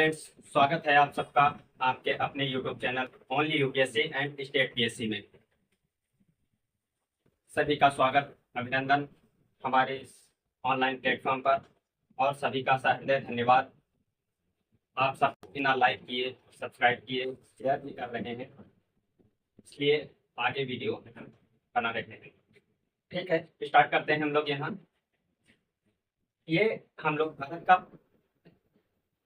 Friends, स्वागत है आप सबका आपके अपने YouTube channel only UPSC and state PSC में। सभी का स्वागत, अभिनंदन हमारे इस ऑनलाइन प्लेटफॉर्म पर, और सभी का सहृदय धन्यवाद। आप सब बिना लाइक किए, सब्सक्राइब किए, शेयर भी कर रहे हैं, इसलिए आगे वीडियो बना रहे हैं। ठीक है, स्टार्ट करते हैं हम लोग। यहाँ ये हम लोग भारत का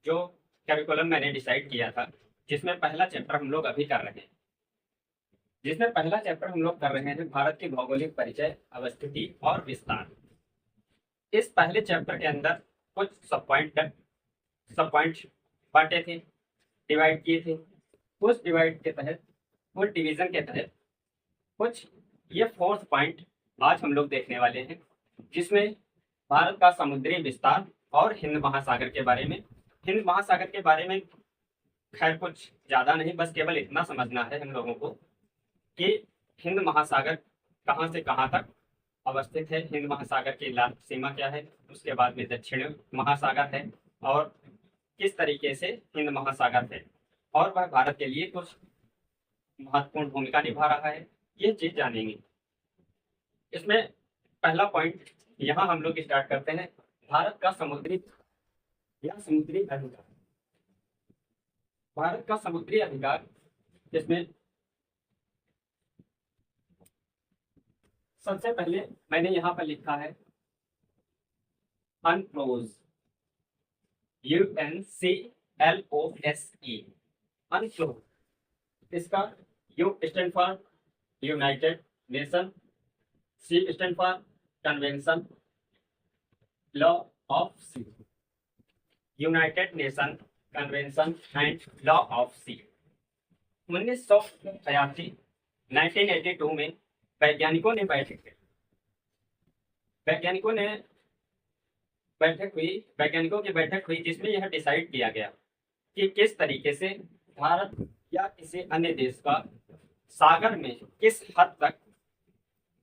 जो करिकुलम मैंने डिसाइड किया था, जिसमें पहला चैप्टर हम लोग अभी कर रहे हैं। भारत की भौगोलिक परिचय, अवस्थिति और विस्तार। इस पहले चैप्टर के अंदर कुछ सब पॉइंट बांटे थे, डिवाइड किए थे। उस डिवीजन के तहत कुछ ये फोर्थ पॉइंट आज हम लोग देखने वाले हैं, जिसमें भारत का समुद्री विस्तार और हिंद महासागर के बारे में। हिंद महासागर के बारे में खैर कुछ ज़्यादा नहीं, बस केवल इतना समझना है हम लोगों को कि हिंद महासागर कहाँ से कहाँ तक अवस्थित है, हिंद महासागर की सीमा क्या है, उसके बाद में दक्षिण महासागर है और किस तरीके से हिंद महासागर है और वह भारत के लिए कुछ महत्वपूर्ण भूमिका निभा रहा है, ये चीज जानेंगे। इसमें पहला पॉइंट यहाँ हम लोग स्टार्ट करते हैं, भारत का समुद्री अधिकार। भारत का समुद्री अधिकार, जिसमें सबसे पहले मैंने यहाँ पर लिखा है अनक्लोज, UNCLOSE, अनक्लोज। इसका U stand for United nation, C stand for convention law of C, United Nation convention and law of सी। 1982 में वैज्ञानिकों की बैठक हुई, जिसमें यह डिसाइड किया गया कि किस तरीके से भारत या किसी अन्य देश का सागर में किस हद तक,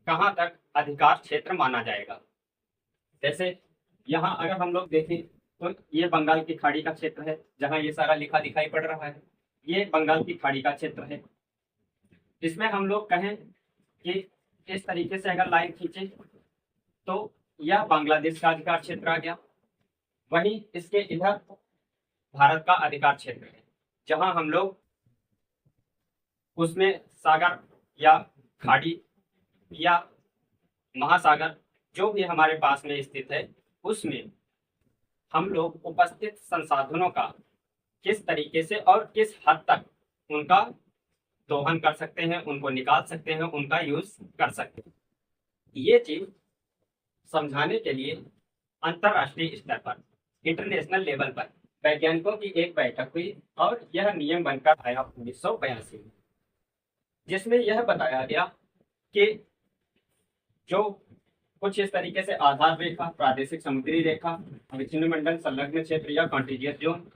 कहां तक अधिकार क्षेत्र माना जाएगा। जैसे यहाँ अगर हम लोग देखें तो ये बंगाल की खाड़ी का क्षेत्र है, जहां ये सारा लिखा दिखाई पड़ रहा है, ये बंगाल की खाड़ी का क्षेत्र है। इसमें हम लोग कहें कि इस तरीके से अगर लाइन खींचे तो यह बांग्लादेश का अधिकार क्षेत्र आ गया। वहीं इसके इधर भारत का अधिकार क्षेत्र है, जहां हम लोग उसमें सागर या खाड़ी या महासागर जो भी हमारे पास में स्थित है, उसमें हम लोग उपस्थित संसाधनों का किस तरीके से और किस हद तक उनका दोहन कर सकते हैं, उनको निकाल सकते हैं, उनका यूज कर सकते हैं। ये चीज समझाने के लिए अंतरराष्ट्रीय स्तर पर, इंटरनेशनल लेवल पर वैज्ञानिकों की एक बैठक हुई और यह नियम बनकर आया 1982 में, जिसमें यह बताया गया कि जो कुछ इस तरीके से आधार रेखा, प्रादेशिक समुद्री रेखा, अविच्छिन्न मंडल, संलग्न क्षेत्र या कॉन्टिजियस जोन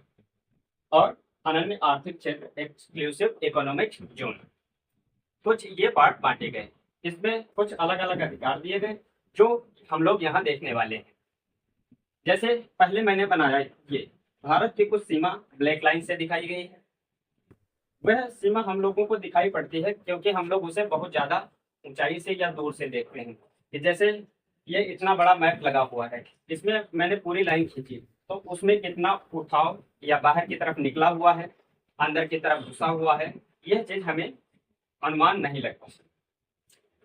और अनन्य आर्थिक क्षेत्र, एक्सक्लूसिव इकोनॉमिक जोन, कुछ ये पार्ट बांटे गए। इसमें कुछ अलग अलग अधिकार दिए गए जो हम लोग यहाँ देखने वाले हैं। जैसे पहले मैंने बनाया, ये भारत की कुछ सीमा ब्लैक लाइन से दिखाई गई है। वह सीमा हम लोगों को दिखाई पड़ती है क्योंकि हम लोग उसे बहुत ज्यादा ऊंचाई से या दूर से देखते हैं। कि जैसे ये इतना बड़ा मैप लगा हुआ है, इसमें मैंने पूरी लाइन खींची तो उसमें कितना उठाव या बाहर की तरफ निकला हुआ है, अंदर की तरफ घुसा हुआ है, यह चीज हमें अनुमान नहीं लगता।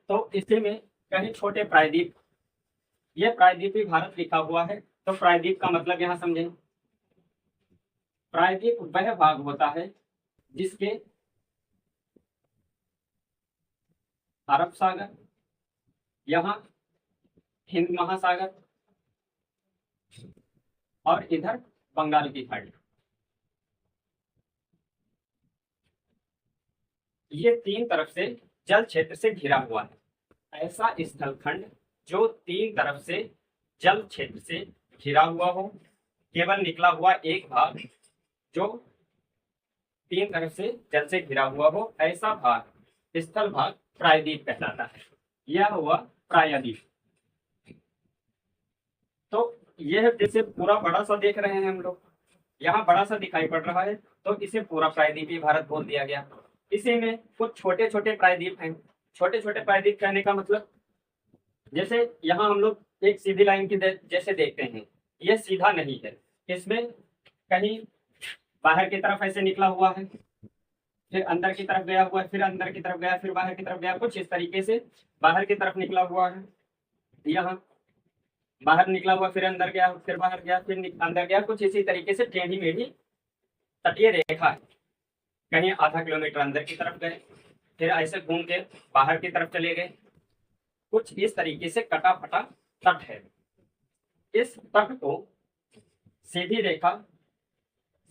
तो इसी में कहीं छोटे प्रायद्वीप, यह प्रायद्वीपी भारत लिखा हुआ है, तो प्रायद्वीप का मतलब यहाँ समझें। प्रायद्वीप वह भाग होता है जिसके अरब सागर, यहाँ हिंद महासागर और इधर बंगाल की खाड़ी, ये तीन तरफ से जल क्षेत्र से घिरा हुआ है। ऐसा स्थलखंड जो तीन तरफ से जल क्षेत्र से घिरा हुआ हो, केवल निकला हुआ एक भाग जो तीन तरफ से जल से घिरा हुआ हो, ऐसा भाग, स्थल भाग प्रायद्वीप कहलाता है। यह हुआ प्रायद्वीप। तो यह जैसे पूरा बड़ा सा देख रहे हैं हम लोग, यहाँ बड़ा सा दिखाई पड़ रहा है, तो इसे पूरा प्रायद्वीपीय भारत बोल दिया गया। इसी में कुछ छोटे छोटे प्रायद्वीप हैं। छोटे छोटे प्रायद्वीप कहने का मतलब, जैसे यहाँ हम लोग एक सीधी लाइन की जैसे देखते हैं, यह सीधा नहीं है, इसमें कहीं बाहर की तरफ ऐसे निकला हुआ है, फिर अंदर की तरफ गया हुआ है, फिर अंदर की तरफ गया, फिर बाहर की तरफ गया, कुछ इस तरीके से बाहर की तरफ निकला हुआ है। यहाँ बाहर निकला हुआ, फिर अंदर गया, फिर बाहर गया, फिर अंदर गया, कुछ इसी तरीके से टेढ़ी मेढ़ी तटीय रेखा है। कहीं आधा किलोमीटर अंदर की तरफ गए, फिर ऐसे घूम के बाहर की तरफ चले गए, कुछ इस तरीके से कटा फटा तट है। इस तट को सीधी रेखा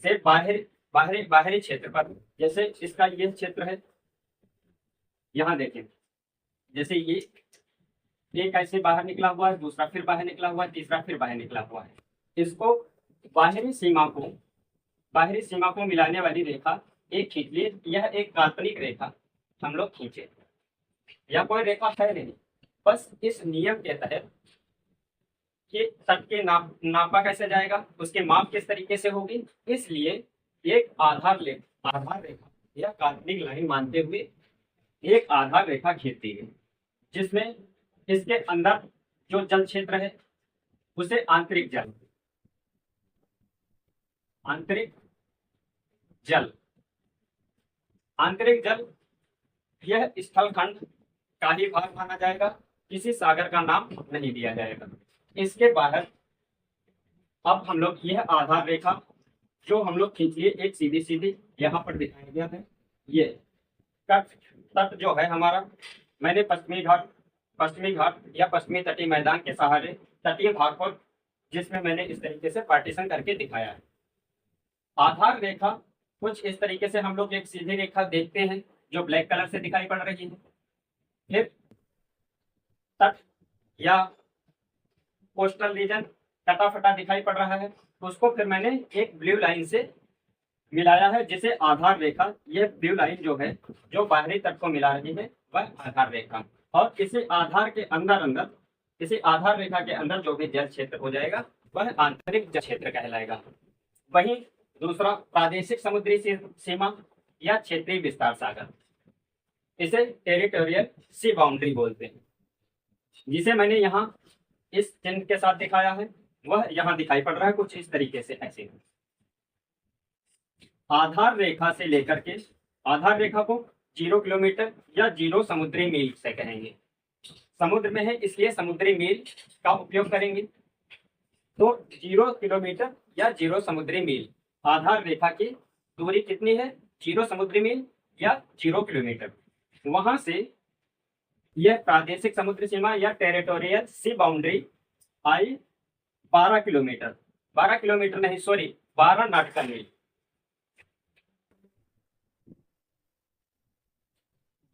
से बाहरी क्षेत्र पर, जैसे इसका ये क्षेत्र है, यहाँ देखें, जैसे ये एक ऐसे बाहर निकला हुआ है, दूसरा फिर बाहर निकला हुआ है, तीसरा फिर बाहर निकला हुआ है। इसको बाहरी सीमा को मिलाने वाली रेखा एक खींच लिए। यह एक काल्पनिक रेखा हम लोग खींचे, यह कोई रेखा है नहीं, बस इस नियम के तहत कि तट के नापा कैसे जाएगा, उसके माप किस तरीके से होगी, इसलिए एक आधार रेखा या काल्पनिक लाइन मानते हुए एक आधार रेखा खींचती है, जिसमें इसके अंदर जो जल क्षेत्र है उसे आंतरिक जल यह स्थल खंड का ही भाग माना जाएगा, किसी सागर का नाम नहीं दिया जाएगा। इसके बाहर अब हम लोग यह आधार रेखा जो हम लोग खींच लिए एक सीधी सीधी यहाँ पर दिखाया गया है, ये तट जो है हमारा, मैंने पश्चिमी घाट या पश्चिमी तटीय मैदान के सहारे तटीय भाग पर, जिसमें मैंने इस तरीके से पार्टीशन करके दिखाया है। आधार रेखा कुछ इस तरीके से हम लोग एक सीधी रेखा देखते हैं जो ब्लैक कलर से दिखाई पड़ रही है। फिर तट या कोस्टल रीजन कटा फटा दिखाई पड़ रहा है, उसको फिर मैंने एक ब्लू लाइन से मिलाया है, जिसे आधार रेखा, यह ब्लू लाइन जो है जो बाहरी तट को मिला रही है वह आधार रेखा, और इसी आधार रेखा के अंदर जो भी जल क्षेत्र हो जाएगा वह आंतरिक जल क्षेत्र कहलाएगा। वहीं दूसरा प्रादेशिक समुद्री सीमा या क्षेत्रीय विस्तार सागर, इसे टेरिटोरियल सी बाउंड्री बोलते हैं, जिसे मैंने यहाँ इस चिन्ह के साथ दिखाया है, वह यहाँ दिखाई पड़ रहा है कुछ इस तरीके से ऐसे। आधार रेखा से लेकर के, आधार रेखा को 0 किलोमीटर या 0 समुद्री मील से कहेंगे, समुद्र में है इसलिए समुद्री मील का उपयोग करेंगे। तो 0 किलोमीटर या 0 समुद्री मील आधार रेखा की दूरी कितनी है, 0 समुद्री मील या 0 किलोमीटर। वहां से यह प्रादेशिक समुद्री सीमा या टेरिटोरियल सी बाउंड्री आई 12 किलोमीटर, 12 किलोमीटर नहीं, सॉरी 12 नॉटिकल मील,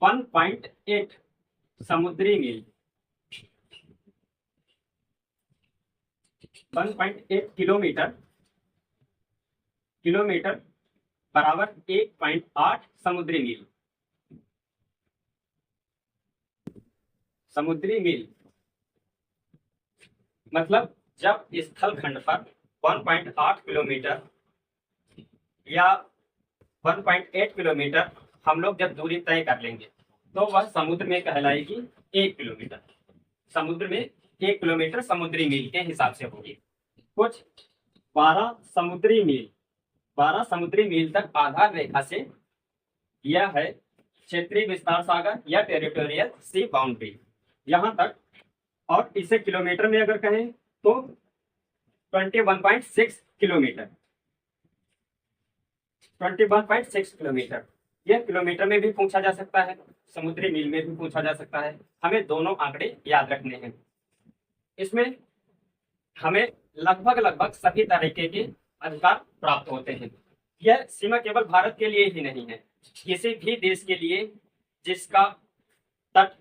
1.8 समुद्री मील, 1.8 किलोमीटर बराबर 1.8 समुद्री मील। समुद्री मील मतलब जब स्थल खंड पर 1.8 किलोमीटर या 1.8 किलोमीटर हम लोग जब दूरी तय कर लेंगे तो वह समुद्र में कहलाएगी 1 किलोमीटर। समुद्र में 1 किलोमीटर समुद्री मील के हिसाब से होगी। कुछ 12 समुद्री मील तक आधार रेखा से यह है क्षेत्रीय विस्तार सागर या टेरिटोरियल सी बाउंड्री, यहाँ तक। और इसे किलोमीटर में अगर कहें तो 21.6 किलोमीटर, 21.6 किलोमीटर। यह किलोमीटर में भी पूछा जा सकता है, समुद्री मील में भी पूछा जा सकता है, हमें दोनों आंकड़े याद रखने हैं। इसमें हमें लगभग सभी तरीके के अधिकार प्राप्त होते हैं। यह सीमा केवल भारत के लिए ही नहीं है, किसी भी देश के लिए जिसका तट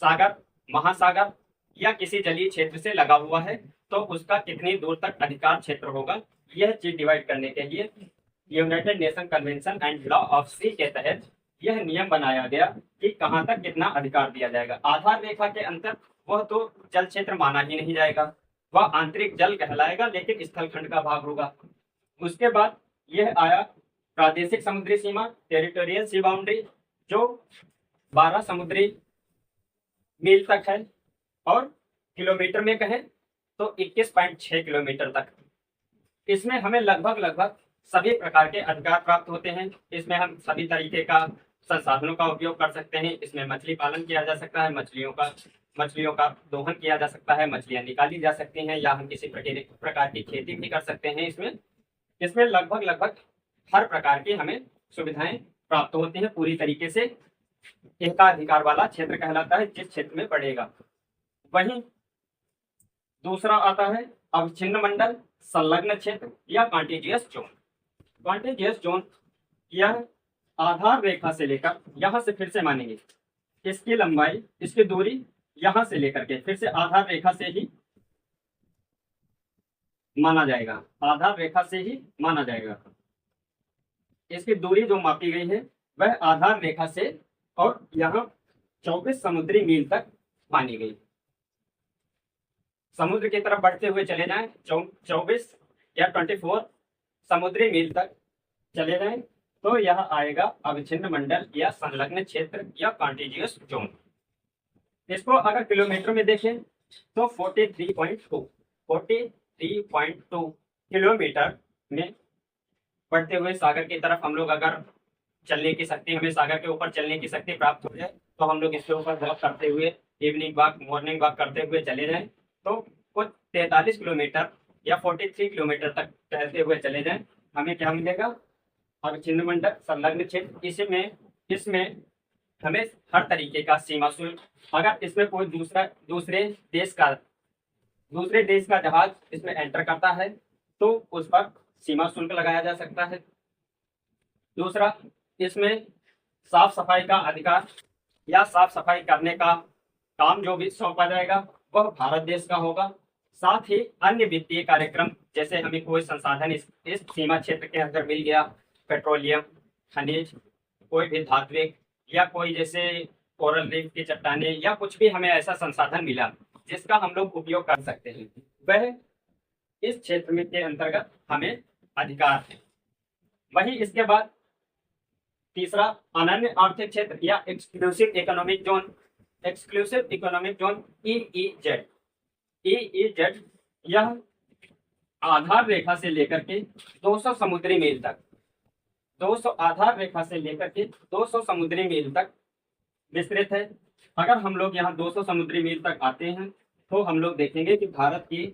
सागर, महासागर या किसी जलीय क्षेत्र से लगा हुआ है, तो उसका कितनी दूर तक अधिकार क्षेत्र होगा, यह चीज डिवाइड करने के लिए United Nation convention and law of sea के तहत यह नियम बनाया गया कि कहां तक कितना अधिकार दिया जाएगा। आधार रेखा के अंतर वह तो जल क्षेत्र माना ही नहीं जाएगा, वह आंतरिक जल कहलाएगा, लेकिन स्थलखंड का भाग होगा। उसके बाद यह आया प्रादेशिक समुद्री सीमा, टेरिटोरियल सी बाउंड्री, जो 12 समुद्री मील तक है, और किलोमीटर में कहें तो 21.6 किलोमीटर तक। इसमें हमें लगभग लगभग सभी प्रकार के अधिकार प्राप्त होते हैं। इसमें हम सभी तरीके का संसाधनों का उपयोग कर सकते हैं। इसमें मछली पालन किया जा सकता है, मछलियों का दोहन किया जा सकता है, मछलियां निकाली जा सकती हैं, या हम किसी प्रकार की खेती भी कर सकते हैं। इसमें लगभग लगभग हर प्रकार की हमें सुविधाएं प्राप्त होती हैं। पूरी तरीके से एकाधिकार वाला क्षेत्र कहलाता है, जिस क्षेत्र में पड़ेगा। वहीं दूसरा आता है अविच्छिन्न मंडल, संलग्न क्षेत्र या कॉन्टिजियस जोन। कॉन्टिजियस जोन यह आधार रेखा से लेकर, यहां से फिर से मानेंगे इसकी लंबाई, इसकी दूरी यहां से लेकर के फिर से आधार रेखा से ही माना जाएगा, आधार रेखा से ही माना जाएगा। इसकी दूरी जो मापी गई है वह आधार रेखा से और यहाँ 24 समुद्री मील तक मानी गई। समुद्र की तरफ बढ़ते हुए चले जाएं, 24 या 24 समुद्री मील तक चले जाएं, तो यह आएगा अविच्छिन्न मंडल या संलग्न क्षेत्र या कॉन्टिजियस जोन। इसको अगर किलोमीटर में देखें तो 43.2 किलोमीटर में बढ़ते हुए सागर की तरफ हम लोग अगर चलने की शक्ति, हमें सागर के ऊपर चलने की शक्ति प्राप्त हो जाए, तो हम लोग इसके ऊपर वॉक करते हुए, इवनिंग वॉक, मॉर्निंग वॉक करते हुए चले जाएं, तो कुछ 43 किलोमीटर या 43 किलोमीटर तक टहलते हुए चले जाएं, हमें क्या मिलेगा? अविच्छिन्न मंडल संलग्न क्षेत्र। इसमें हमें हर तरीके का सीमा शुल्क, अगर इसमें कोई दूसरे देश का जहाज इसमें एंटर करता है तो उस पर सीमा शुल्क लगाया जा सकता है। दूसरा, इसमें साफ सफाई का अधिकार या साफ सफाई करने का काम जो भी सौंपा जाएगा वह भारत देश का होगा। साथ ही अन्य वित्तीय कार्यक्रम, जैसे हमें कोई संसाधन इस सीमा क्षेत्र के अंदर मिल गया, पेट्रोलियम, खनिज, कोई भी धात्विक या कोई जैसे कोरल रीफ की चट्टाने या कुछ भी हमें ऐसा संसाधन मिला जिसका हम लोग उपयोग कर सकते हैं, वह इस क्षेत्र में के अंतर्गत हमें अधिकार है। वही इसके बाद तीसरा, अनन्य आर्थिक क्षेत्र या exclusive economic zone. Exclusive economic zone EEZ, यह आधार रेखा से लेकर के 200 समुद्री मील तक, 200 आधार रेखा से लेकर के 200 समुद्री मील तक विस्तृत है। अगर हम लोग यहाँ 200 समुद्री मील तक आते हैं तो हम लोग देखेंगे कि भारत की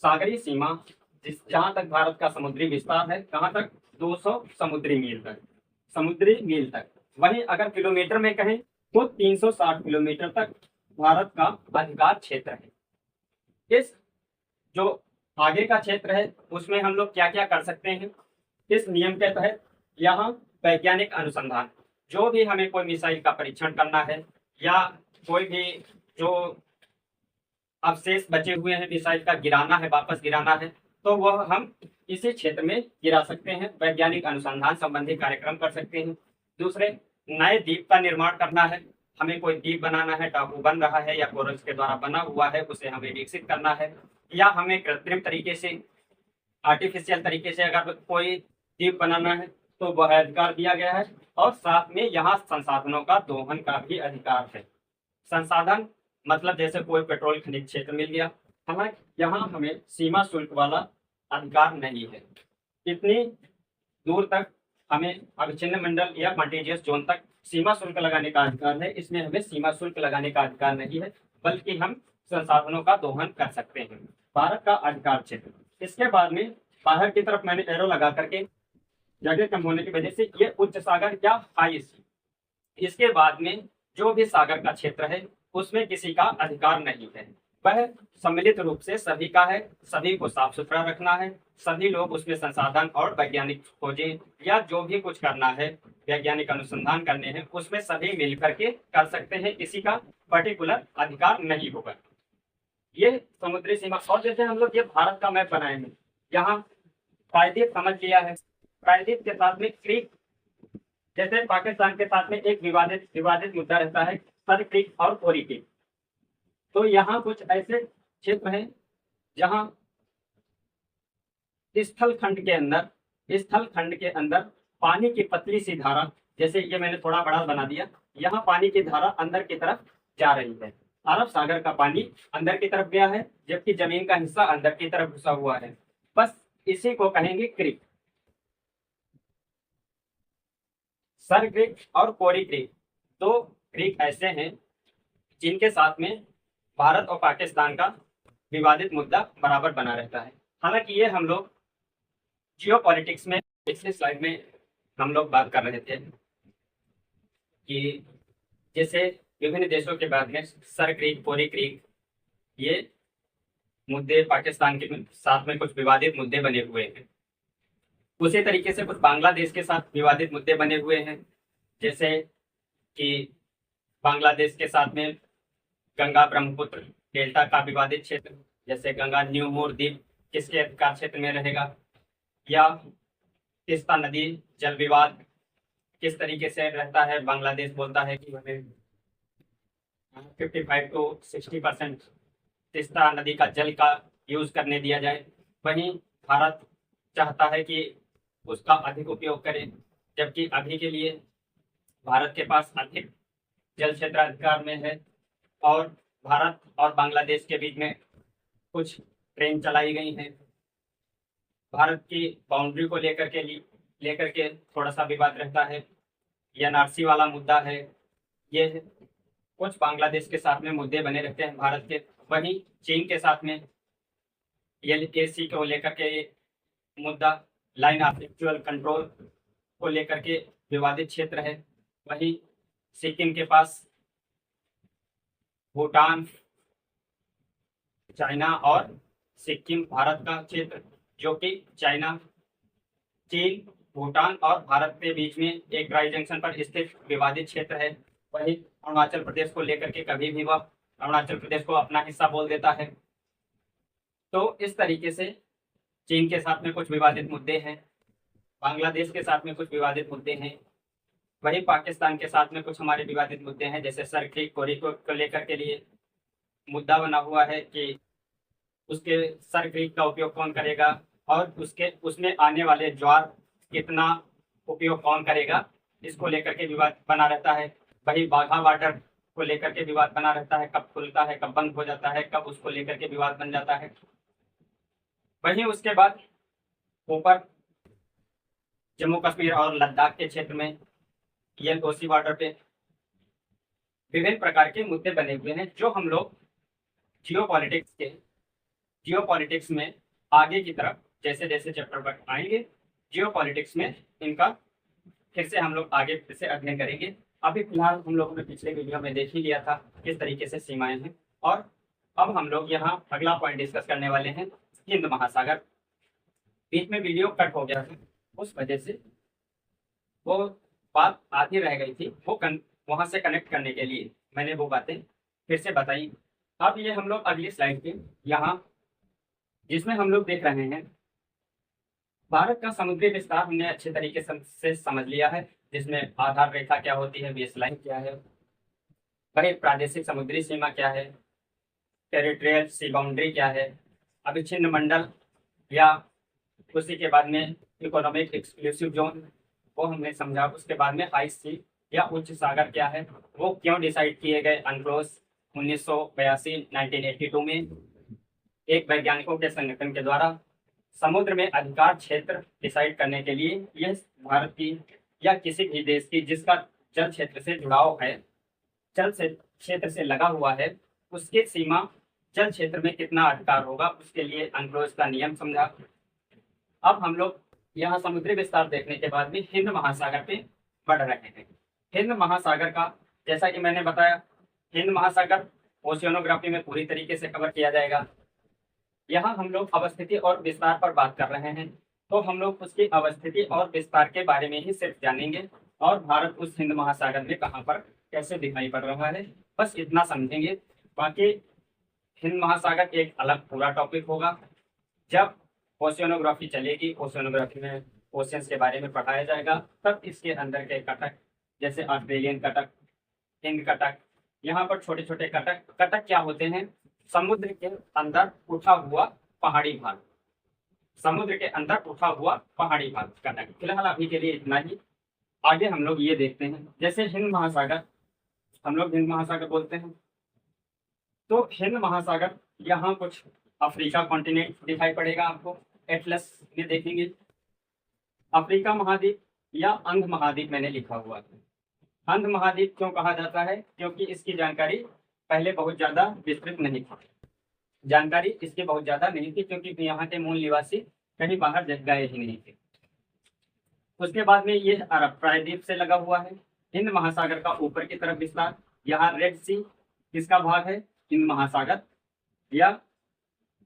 सागरीय सीमा, जहाँ तक भारत का समुद्री विस्तार है, कहाँ तक? 200 समुद्री मील तक। वहीं अगर किलोमीटर में कहें तो 360 किलोमीटर तक भारत का अधिकार क्षेत्र है। इस जो आगे का क्षेत्र है उसमें हम लोग क्या क्या कर सकते हैं? इस नियम के तहत यहाँ वैज्ञानिक अनुसंधान, जो भी हमें कोई मिसाइल का परीक्षण करना है या कोई भी जो अवशेष बचे हुए हैं मिसाइल का गिराना है, वापस गिराना है, तो वह हम इसी क्षेत्र में गिरा सकते हैं। वैज्ञानिक अनुसंधान संबंधी कार्यक्रम कर सकते हैं। दूसरे, नए द्वीप का निर्माण करना है, हमें कोई द्वीप बनाना है, टापू बन रहा है या कोरल्स के द्वारा बना हुआ है, उसे हमें विकसित करना है, या हमें कृत्रिम तरीके से, आर्टिफिशियल तरीके से अगर कोई द्वीप बनाना है तो वह अधिकार दिया गया है। और साथ में यहाँ संसाधनों का दोहन का भी अधिकार है। संसाधन मतलब जैसे कोई पेट्रोल खनिज क्षेत्र मिल गया, हालांकि यहाँ हमें सीमा शुल्क वाला अधिकार नहीं है। इतनी दूर तक हमें अविच्छिन्न मंडल या कॉन्टिजियस जोन तक सीमा शुल्क लगाने का अधिकार है। इसमें हमें सीमा शुल्क लगाने का अधिकार नहीं है, बल्कि हम संसाधनों का दोहन कर सकते हैं। भारत का अधिकार क्षेत्र। इसके बाद में बाहर की तरफ मैंने एरो लगा करके, जगह कम होने की वजह से ये उच्च सागर या हाई सी। इसके बाद में जो भी सागर का क्षेत्र है उसमें किसी का अधिकार नहीं है, वह सम्मिलित रूप से सभी का है। सभी को साफ सुथरा रखना है, सभी लोग उसमें संसाधन और वैज्ञानिक खोजें या जो भी कुछ करना है, वैज्ञानिक अनुसंधान करने हैं, उसमें सभी मिल करके कर सकते हैं। किसी का पर्टिकुलर अधिकार नहीं होगा। ये समुद्री सीमा। और जैसे हम लोग ये भारत का मैप बनाए हैं, यहाँ प्रायद्वीप समझ लिया है, प्रायद्वीप के साथ में क्रीक, जैसे पाकिस्तान के साथ में एक विवादित मुद्दा रहता है सर क्रीक और कोरी क्रीक। तो यहाँ कुछ ऐसे क्षेत्र हैं जहां स्थल खंड के अंदर पानी की पतली सी धारा, जैसे ये मैंने थोड़ा बड़ा बना दिया, यहाँ पानी की धारा अंदर की तरफ जा रही है। अरब सागर का पानी अंदर की तरफ गया है, जबकि जमीन का हिस्सा अंदर की तरफ घुसा हुआ है। बस इसी को कहेंगे क्रीक। सर क्रीक और कोरी क्रीक, दो क्रीक ऐसे हैं जिनके साथ में भारत और पाकिस्तान का विवादित मुद्दा बराबर बना रहता है। हालांकि ये हम लोग जियो पॉलिटिक्स में पिछले स्लाइड में हम लोग बात कर रहे थे कि जैसे विभिन्न देशों के बाद में सर क्रीक, कोरी क्रीक, ये मुद्दे पाकिस्तान के साथ में कुछ विवादित मुद्दे बने हुए हैं। उसी तरीके से कुछ बांग्लादेश के साथ विवादित मुद्दे बने हुए हैं, जैसे कि बांग्लादेश के साथ में गंगा ब्रह्मपुत्र डेल्टा का विवादित क्षेत्र, जैसे गंगा न्यू मूर द्वीप किसके अधिकार क्षेत्र में रहेगा, या तिस्ता नदी जल विवाद किस तरीके से रहता है। बांग्लादेश बोलता है कि हमें 55 to 60% तिस्ता नदी का जल का यूज करने दिया जाए, वहीं भारत चाहता है कि उसका अधिक उपयोग करें, जबकि अभी के लिए भारत के पास अधिक जल क्षेत्र अधिकार में है। और भारत और बांग्लादेश के बीच में कुछ ट्रेन चलाई गई हैं। भारत की बाउंड्री को लेकर के थोड़ा सा विवाद रहता है। एनआरसी वाला मुद्दा है। ये कुछ बांग्लादेश के साथ में मुद्दे बने रहते हैं भारत के। वहीं चीन के साथ में एलएसी को लेकर के मुद्दा, लाइन ऑफ एक्चुअल कंट्रोल को लेकर के विवादित क्षेत्र है। वहीं सिक्किम के पास भूटान, चाइना और सिक्किम भारत का क्षेत्र, जो कि चाइना, चीन, भूटान और भारत के बीच में एक ड्राई जंक्शन पर स्थित विवादित क्षेत्र है। वहीं अरुणाचल प्रदेश को लेकर के कभी भी वह अरुणाचल प्रदेश को अपना हिस्सा बोल देता है। तो इस तरीके से चीन के साथ में कुछ विवादित मुद्दे हैं, बांग्लादेश के साथ में कुछ विवादित मुद्दे हैं। वहीं पाकिस्तान के साथ में कुछ हमारे विवादित मुद्दे हैं, जैसे सर क्रीक, कोरी को लेकर के लिए मुद्दा बना हुआ है कि उसके सर क्रीक का उपयोग कौन करेगा और उसमें आने वाले ज्वार कितना उपयोग कौन करेगा, इसको लेकर के विवाद बना रहता है। वही बाघा वाटर को लेकर के विवाद बना रहता है, कब खुलता है, कब बंद हो जाता है, कब उसको लेकर के विवाद बन जाता है। वहीं उसके बाद ऊपर जम्मू कश्मीर और लद्दाख के क्षेत्र में कोसी वाटर पे विभिन्न प्रकार के मुद्दे बने हुए हैं, जो हम लोग जियो पॉलिटिक्स में आगे की तरफ जैसे जैसे चैप्टर पर आएंगे, जियो पॉलिटिक्स में इनका फिर से हम लोग आगे फिर से अध्ययन करेंगे। अभी फिलहाल हम लोगों ने पिछले वीडियो में देख ही लिया था किस तरीके से सीमाएं हैं, और अब हम लोग यहाँ अगला पॉइंट डिस्कस करने वाले हैं, हिंद महासागर। बीच में वीडियो कट हो गया था, उस वजह से वो बात आधी रह गई थी, वो वहां से कनेक्ट करने के लिए मैंने वो बातें फिर से बताई। अब ये हम लोग अगली स्लाइड पे यहाँ जिसमें हम लोग देख रहे हैं भारत का समुद्री विस्तार हमने अच्छे तरीके से समझ लिया है, जिसमें आधार रेखा क्या होती है, बेसलाइन क्या है, वही प्रादेशिक समुद्री सीमा क्या है, टेरिटोरियल सी बाउंड्री क्या है, अविच्छिन्न मंडल या उसी के बाद में इकोनॉमिक एक्सक्लूसिव जोन, वो हमने समझा। उसके बाद में हाई सी या उच्च सागर क्या है, वो क्यों डिसाइड किए गए अनक्लोज 1982 में एक वैज्ञानिकों के संगठन के द्वारा। समुद्र में अधिकार क्षेत्र डिसाइड करने के लिए यह भारत की या किसी भी देश की जिसका जल क्षेत्र से जुड़ाव है, जल क्षेत्र से लगा हुआ है, उसकी सीमा जल क्षेत्र में कितना अधिकार होगा, उसके लिए अनक्लोज का नियम समझा। अब हम लोग यहाँ समुद्री विस्तार देखने के बाद भी हिंद महासागर पे बढ़ रहे हैं। हिंद महासागर का जैसा कि मैंने बताया, हिंद महासागर ओशियोनोग्राफी में पूरी तरीके से कवर किया जाएगा। यहाँ हम लोग अवस्थिति और विस्तार पर बात कर रहे हैं, तो हम लोग उसकी अवस्थिति और विस्तार के बारे में ही सिर्फ जानेंगे, और भारत उस हिंद महासागर में कहाँ पर कैसे दिखाई पड़ रहा है, बस इतना समझेंगे। बाकी हिंद महासागर एक अलग पूरा टॉपिक होगा। जब ओशियोनोग्राफी चलेगी, ओशियोनोग्राफी में ओशियंस के बारे में पढ़ाया जाएगा, तब इसके अंदर के कटक, जैसे ऑस्ट्रेलियन कटक, हिंद कटक, यहाँ पर छोटे छोटे कटक क्या होते हैं, समुद्र के अंदर उठा हुआ पहाड़ी भाग, समुद्र के अंदर उठा हुआ पहाड़ी भाग करना। फिलहाल अभी के लिए इतना ही। आगे हम लोग ये देखते हैं, जैसे हिंद महासागर, हम लोग हिंद महासागर बोलते हैं, तो हिंद महासागर, यहाँ कुछ अफ्रीका कॉन्टिनेंट दिखाई पड़ेगा आपको, एटलस में देखेंगे। अफ्रीका महाद्वीप या अंध महाद्वीप मैंने लिखा हुआ है। अंध महाद्वीप क्यों कहा जाता है? क्योंकि इसकी जानकारी पहले बहुत ज्यादा विस्तृत नहीं थी, जानकारी इसकी बहुत ज्यादा नहीं थी, क्योंकि यहाँ के मूल निवासी कहीं बाहर गए ही नहीं थे। उसके बाद में ये अरब प्रायद्वीप से लगा हुआ है। हिंद महासागर का ऊपर की तरफ विस्तार, यहाँ रेड सी किसका भाग है? हिंद महासागर या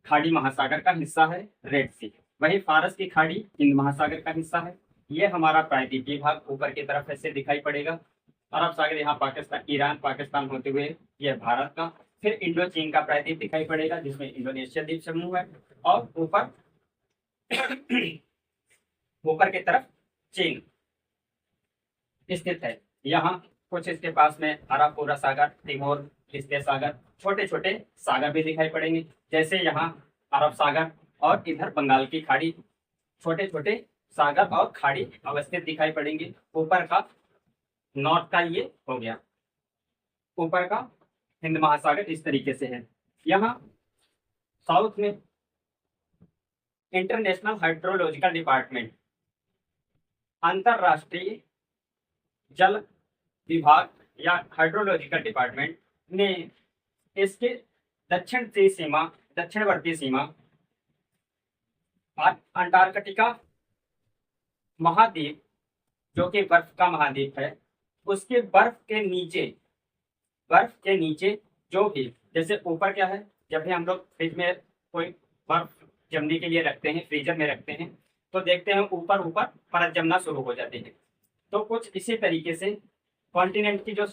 खाड़ी महासागर का हिस्सा है रेड सी। वही फारस की खाड़ी हिंद महासागर का हिस्सा है। ये हमारा प्रायद्वीपीय भाग ऊपर की तरफ ऐसे दिखाई पड़ेगा। अरब सागर यहाँ पाकिस्तान, ईरान पाकिस्तान होते हुए ये भारत का। फिर इंडो चीन का प्रायद्वीप दिखाई पड़ेगा, जिसमें इंडोनेशिया द्वीप समूह है, और ऊपर ऊपर की तरफ चीन स्थित है। यहाँ कुछ इसके पास में अरापुरा सागर, तिमोर लिस्ते सागर, छोटे छोटे सागर भी दिखाई पड़ेंगे, जैसे यहाँ अरब सागर और इधर बंगाल की खाड़ी, छोटे छोटे सागर और खाड़ी अवस्थित दिखाई पड़ेंगे। ऊपर का नॉर्थ का ये हो गया, ऊपर का हिंद महासागर इस तरीके से है। यहाँ साउथ में इंटरनेशनल हाइड्रोलॉजिकल डिपार्टमेंट, अंतरराष्ट्रीय जल विभाग या हाइड्रोलॉजिकल डिपार्टमेंट ने इसके दक्षिणवर्ती सीमा अंटार्कटिका महाद्वीप, जो कि बर्फ का महाद्वीप है, उसके बर्फ के नीचे जो भी, जैसे ऊपर क्या है, जब भी हम लोग फ्रिज में कोई बर्फ जमने के लिए रखते हैं, फ्रीजर में रखते हैं, तो देखते हैं ऊपर ऊपर परत जमना शुरू हो जाती है। तो कुछ इसी तरीके से कॉन्टिनेंट की जो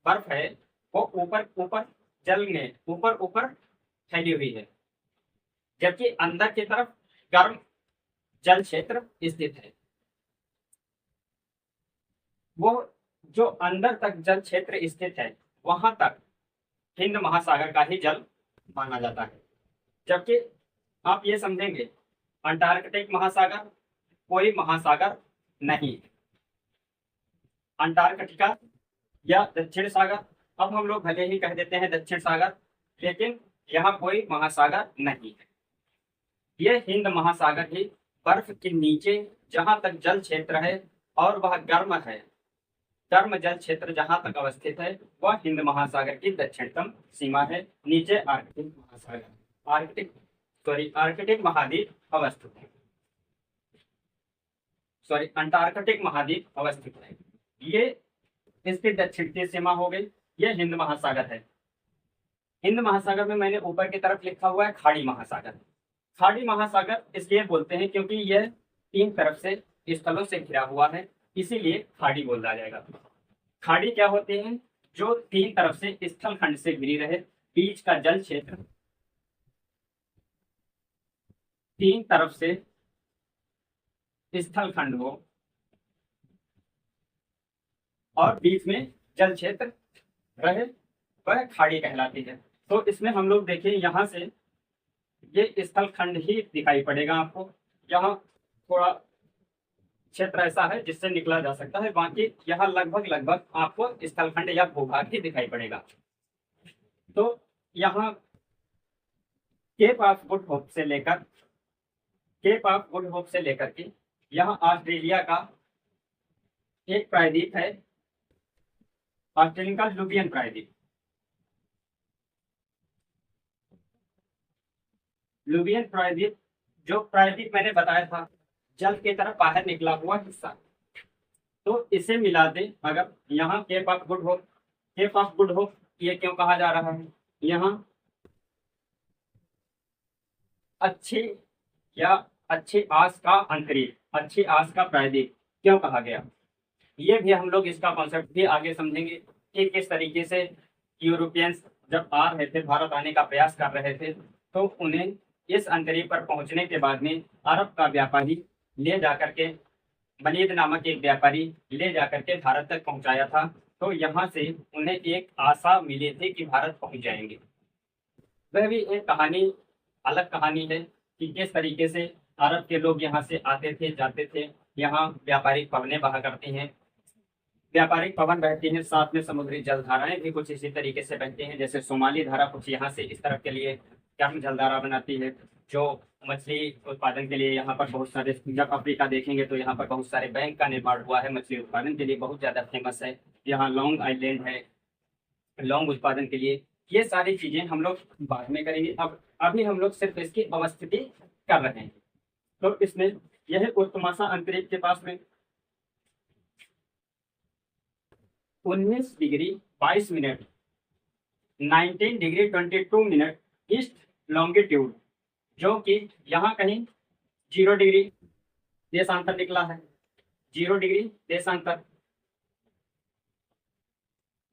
बर्फ है वो ऊपर ऊपर जल में ऊपर ऊपर फैली हुई है, जबकि अंदर की तरफ गर्म जल क्षेत्र स्थित है। वो जो अंदर तक जल क्षेत्र स्थित है, वहां तक हिंद महासागर का ही जल माना जाता है। जबकि आप ये समझेंगे, अंटार्कटिक महासागर कोई महासागर नहीं, अंटार्कटिका या दक्षिण सागर, अब हम लोग भले ही कह देते हैं दक्षिण सागर, लेकिन यहाँ कोई महासागर नहीं है। ये हिंद महासागर ही बर्फ के नीचे जहां तक जल क्षेत्र है और वह गर्म है, गर्म जल क्षेत्र जहां तक अवस्थित है, वह हिंद महासागर की दक्षिणतम सीमा है। नीचे आर्कटिक महासागर, आर्कटिक महाद्वीप अवस्थित है, अंटार्कटिक महाद्वीप अवस्थित है। ये इसकी दक्षिण सीमा हो गई, ये हिंद महासागर है। हिंद महासागर में मैंने ऊपर की तरफ लिखा हुआ है खाड़ी महासागर। खाड़ी महासागर इसलिए बोलते हैं क्योंकि यह 3 तरफ से स्थलों से घिरा हुआ है, इसीलिए खाड़ी बोला जाएगा। खाड़ी क्या होते हैं? जो 3 तरफ से स्थल खंड से घिरी रहे, बीच का जल क्षेत्र 3 तरफ से स्थल खंड हो और बीच में जल क्षेत्र रहे, वह खाड़ी कहलाती है। तो इसमें हम लोग देखें, यहाँ से ये स्थल खंड ही दिखाई पड़ेगा आपको। यहाँ थोड़ा क्षेत्र ऐसा है जिससे निकला जा सकता है, बाकी यहाँ लगभग आपको स्थल खंड या भूभाग ही दिखाई पड़ेगा। तो यहाँ केप ऑफ गुड होप से लेकर के यहाँ ऑस्ट्रेलिया का एक प्रायद्वीप है, ऑस्ट्रेलिया का लुबियन प्रायद्वीप। लुबियन प्रायद्वीप, जो प्रायद्वीप मैंने बताया था, जल की तरफ बाहर निकला हुआ हिस्सा, तो इसे मिला दे अगर, यहाँ केप ऑफ गुड होप ये क्यों कहा जा रहा है? यहाँ अच्छी आस का अंतरिक्ष, अच्छी आस का प्रायद्वीप क्यों कहा गया? ये भी हम लोग इसका कॉन्सेप्ट भी आगे समझेंगे कि किस तरीके से यूरोपियंस जब आ रहे थे, भारत आने का प्रयास कर रहे थे, तो उन्हें इस अंतरिक्ष पर पहुंचने के बाद में अरब का व्यापारी ले जाकर के, वलीद नामक एक व्यापारी ले जाकर के भारत तक पहुंचाया था। तो यहाँ से उन्हें एक आशा मिली थी कि भारत पहुंच जाएंगे। वह भी एक कहानी, अलग कहानी है कि किस तरीके से अरब के लोग यहाँ से आते थे, जाते थे। यहाँ व्यापारिक पवनें बहा करती हैं, व्यापारिक पवन बहती हैं, साथ में समुद्री जलधाराएं भी कुछ इसी तरीके से बहती हैं। जैसे सोमाली धारा कुछ यहाँ से इस तरफ के लिए गर्म जलधारा बनाती है, जो मछली उत्पादन के लिए यहाँ पर बहुत सारे, जब अफ्रीका देखेंगे तो यहाँ पर बहुत सारे बैंक का निर्माण हुआ है, मछली उत्पादन के लिए बहुत ज्यादा फेमस है। यहाँ लॉन्ग आइलैंड है, लौंग उत्पादन के लिए। ये सारी चीजें हम लोग बाद में करेंगे। अब अभी हम लोग सिर्फ इसकी अवस्थिति कर रहे हैं। तो इसमें यह उत्तमाशा अंतरिक्ष के पास में 19 degree 22 minute 19 degree 22 minute east longitude, जो कि यहाँ कहीं 0 डिग्री देशांतर निकला है, 0 डिग्री देशांतर,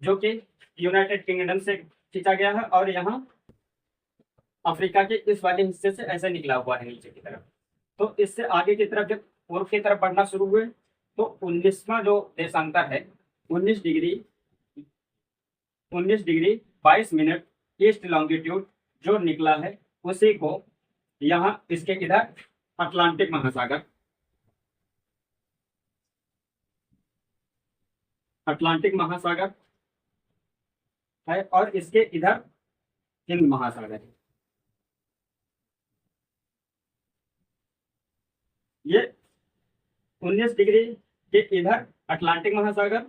जो कि यूनाइटेड किंगडम से खींचा गया है। और यहाँ अफ्रीका के इस वाले हिस्से से ऐसे निकला हुआ है नीचे की तरफ। तो इससे आगे की तरफ जब पूर्व की तरफ बढ़ना शुरू हुए तो 19वां जो देशांतर है 19 डिग्री 22 मिनट ईस्ट लॉन्गिट्यूड जो निकला है, उसी को यहाँ इसके इधर अटलांटिक महासागर, अटलांटिक महासागर है, और इसके इधर हिंद महासागर है। ये 19 डिग्री के इधर अटलांटिक महासागर,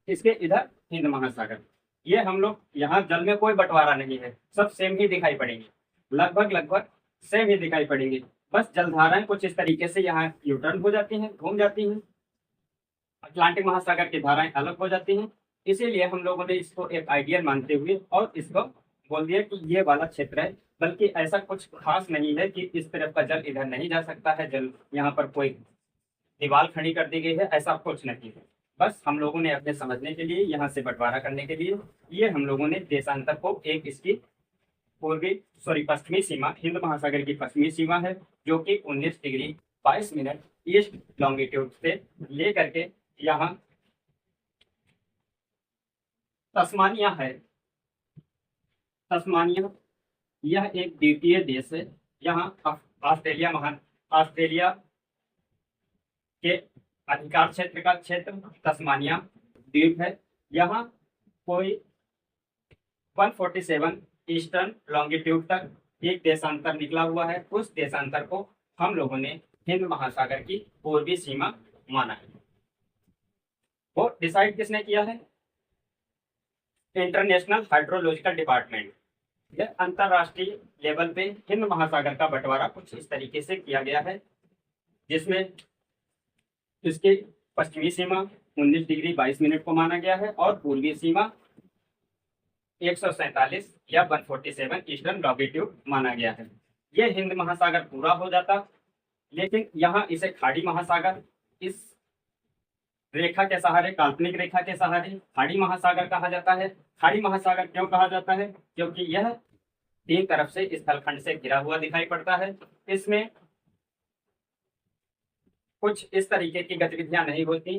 इसके इधर हिंद महासागर। ये हम लोग यहाँ जल में कोई बंटवारा नहीं है, सब सेम ही दिखाई पड़ेंगे, लगभग सेम ही दिखाई पड़ेंगे। बस जलधाराएं कुछ इस तरीके से यहाँ यूटर्न हो जाती हैं, घूम जाती हैं, अटलांटिक महासागर की धाराएं अलग हो जाती हैं। इसीलिए हम लोगों ने इसको एक आइडियल मानते हुए और इसको बोल दिया कि ये वाला क्षेत्र है। बल्कि ऐसा कुछ खास नहीं है कि इस तरफ का जल इधर नहीं जा सकता है, जल यहाँ पर कोई दीवार खड़ी कर दी गई है, ऐसा कुछ नहीं है। बस हम लोगों ने अपने समझने के लिए, यहाँ से बंटवारा करने के लिए, ये हम लोगों ने देशांतर को एक इसकी पश्चिमी सीमा, हिंद महासागर की पश्चिमी सीमा है, जो कि 19 डिग्री 22 मिनट ईस्ट लॉन्गिट्यूड से लेकर के यहाँ तस्मानिया है। तस्मानिया यह एक द्वीपीय देश है। यहाँ ऑस्ट्रेलिया के अधिकार क्षेत्र का क्षेत्र तस्मानिया द्वीप है। यहाँ कोई 147 ईस्टर्न लॉन्गिट्यूड तक एक देशांतर निकला हुआ है। उस देशांतर को हम लोगों ने हिंद महासागर की पूर्वी सीमा माना है। वो डिसाइड किसने किया है? International hydrological department. यह अंतरराष्ट्रीय लेवल पे हिंद महासागर का बंटवारा कुछ इस तरीके से किया गया है, जिसमें इसकी पश्चिमी सीमा 19 डिग्री 22 मिनट को माना गया है और पूर्वी सीमा 147 या 147 ईस्टर्न लॉन्गिट्यूड माना गया है। यह हिंद महासागर पूरा हो जाता, लेकिन यहाँ इसे खाड़ी महासागर, इस रेखा के सहारे, काल्पनिक रेखा के सहारे खाड़ी महासागर कहा जाता है। खाड़ी महासागर क्यों कहा जाता है? क्योंकि यह तीन तरफ से स्थलखंड से घिरा हुआ दिखाई पड़ता है। इसमें कुछ इस तरीके की गतिविधियां नहीं होती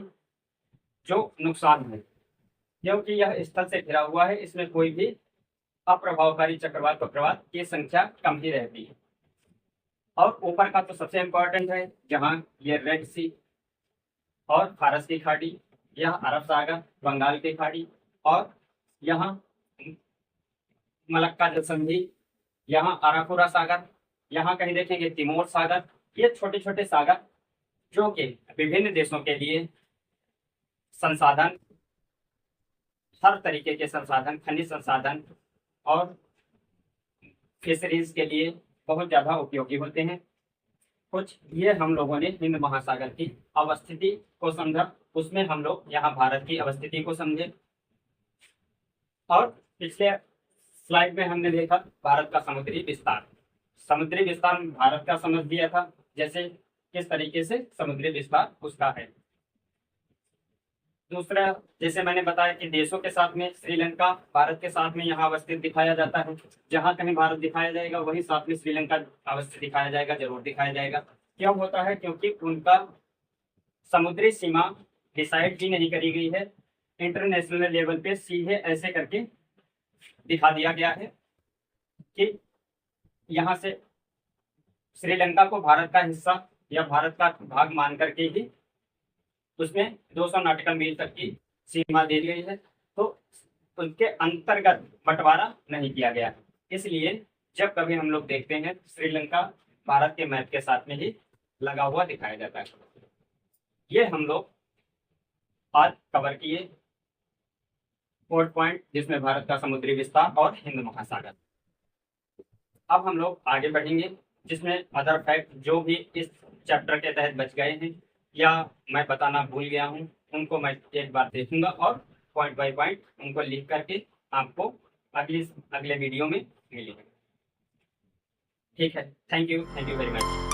जो नुकसान है, क्योंकि यह स्थल से घिरा हुआ है। इसमें कोई भी अप्रभावकारी चक्रवात वक्रवात की संख्या कम ही रहती है। और ऊपर का तो सबसे इंपॉर्टेंट है, जहाँ ये रेड सी और फारस की खाड़ी, यह अरब सागर, बंगाल की खाड़ी, और यहाँ मलक्का जल संधि, यहाँ अराकुरा सागर, यहाँ कहीं देखेंगे तिमोर सागर। ये छोटे छोटे सागर जो कि विभिन्न देशों के लिए संसाधन, हर तरीके के संसाधन, खनिज संसाधन और फिशरीज के लिए बहुत ज्यादा उपयोगी होते हैं। कुछ ये हम लोगों ने हिंद महासागर की अवस्थिति को समझा, उसमें हम लोग यहाँ भारत की अवस्थिति को समझे। और पिछले स्लाइड में हमने देखा भारत का समुद्री विस्तार। समुद्री विस्तार भारत का समझ दिया था, जैसे किस तरीके से समुद्री विस्तार उसका है। दूसरा, जैसे मैंने बताया कि देशों के साथ में श्रीलंका भारत के साथ में यहाँ अवस्थित दिखाया जाता है। जहां कहीं भारत दिखाया जाएगा वहीं साथ में श्रीलंका अवस्थित दिखाया जाएगा, जरूर दिखाया जाएगा। क्यों होता है? क्योंकि उनका समुद्री सीमा डिसाइड भी नहीं करी गई है, इंटरनेशनल लेवल पे सीधे ऐसे करके दिखा दिया गया है कि यहाँ से श्रीलंका को भारत का हिस्सा या भारत का भाग मान करके ही उसमें 200 नॉटिकल मील तक की सीमा दी गई है, तो उसके अंतर्गत बंटवारा नहीं किया गया। इसलिए जब कभी हम लोग देखते हैं श्रीलंका भारत के मैप के साथ में ही लगा हुआ दिखाया जाता है। ये हम लोग आज कवर किए 4 पॉइंट, जिसमें भारत का समुद्री विस्तार और हिंद महासागर। अब हम लोग आगे बढ़ेंगे, जिसमें अदर फैक्ट जो भी इस चैप्टर के तहत बच गए हैं या मैं बताना भूल गया हूं, उनको मैं एक बार देखूंगा और पॉइंट बाय पॉइंट उनको लिख करके आपको अगले वीडियो में मिलेंगे। ठीक है, थैंक यू वेरी मच।